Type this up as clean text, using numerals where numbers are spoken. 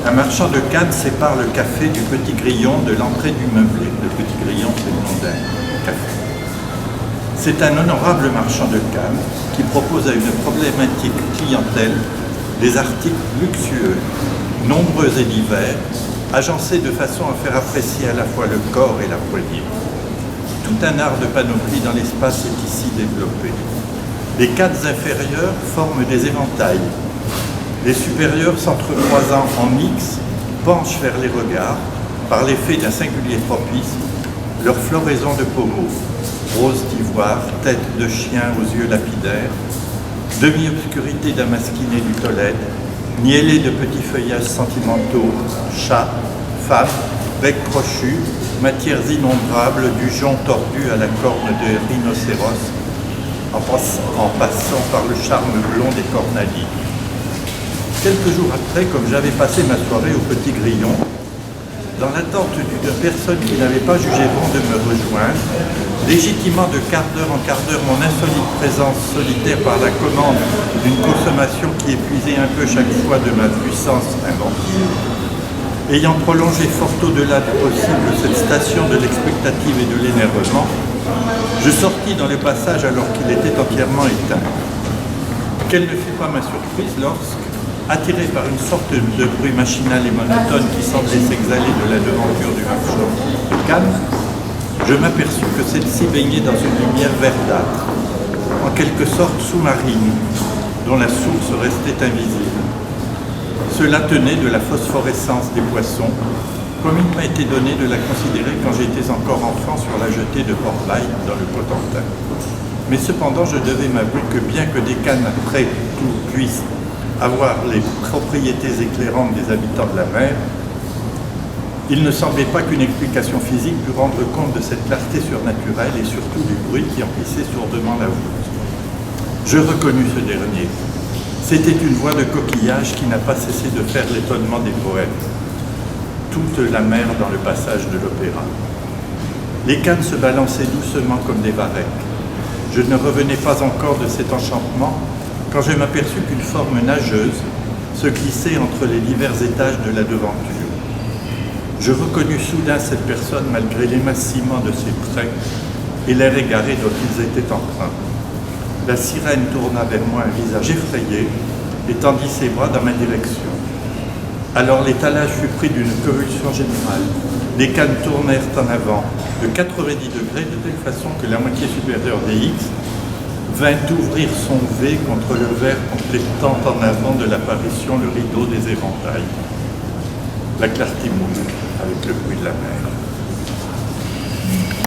Un marchand de Cannes sépare le café du Petit Grillon de l'entrée du meublé. Le Petit Grillon, c'est le nom d'un café. C'est un honorable marchand de Cannes qui propose à une problématique clientèle des articles luxueux, nombreux et divers, agencés de façon à faire apprécier à la fois le corps et la poignée. Tout un art de panoplie dans l'espace est ici développé. Les cadres inférieurs forment des éventails. Les supérieurs, s'entrecroisant en X, penchent vers les regards par l'effet d'un singulier tropisme, leur floraison de pommeaux, rose d'ivoire, tête de chien aux yeux lapidaires, demi-obscurité damasquinée du Tolède, niellée de petits feuillages sentimentaux, chats, femmes, bec crochu, matières innombrables du jonc tordu à la corne de rhinocéros, en passant par le charme blond des cornalies. Quelques jours après, comme j'avais passé ma soirée au Petit Grillon, dans l'attente d'une personne qui n'avait pas jugé bon de me rejoindre, légitimant de quart d'heure en quart d'heure mon insolite présence solitaire par la commande d'une consommation qui épuisait un peu chaque fois de ma puissance inventive, ayant prolongé fort au-delà du possible cette station de l'expectative et de l'énervement, je sortis dans le passage alors qu'il était entièrement éteint. Quelle ne fut pas ma surprise lorsque, attiré par une sorte de bruit machinal et monotone qui semblait s'exhaler de la devanture du marchand de Cannes, je m'aperçus que celle-ci baignait dans une lumière verdâtre, en quelque sorte sous-marine, dont la source restait invisible. Cela tenait de la phosphorescence des poissons, comme il m'a été donné de la considérer quand j'étais encore enfant sur la jetée de Port-Bail dans le Cotentin. Mais cependant, je devais m'avouer que bien que des cannes après tout puissent avoir les propriétés éclairantes des habitants de la mer, il ne semblait pas qu'une explication physique pût rendre compte de cette clarté surnaturelle et surtout du bruit qui emplissait sourdement la voûte. Je reconnus ce dernier. C'était une voix de coquillage qui n'a pas cessé de faire l'étonnement des poètes. Toute la mer dans le passage de l'opéra. Les cannes se balançaient doucement comme des varechs. Je ne revenais pas encore de cet enchantement quand je m'aperçus qu'une forme nageuse se glissait entre les divers étages de la devanture. Je reconnus soudain cette personne malgré l'émaciement de ses traits et l'air égaré dont ils étaient empreints. La sirène tourna vers moi un visage effrayé et tendit ses bras dans ma direction. Alors l'étalage fut pris d'une convulsion générale. Les cannes tournèrent en avant de 90 degrés de telle façon que la moitié supérieure des X vint ouvrir son V contre le verre complétant en avant de l'apparition le rideau des éventails. La clarté mourut avec le bruit de la mer.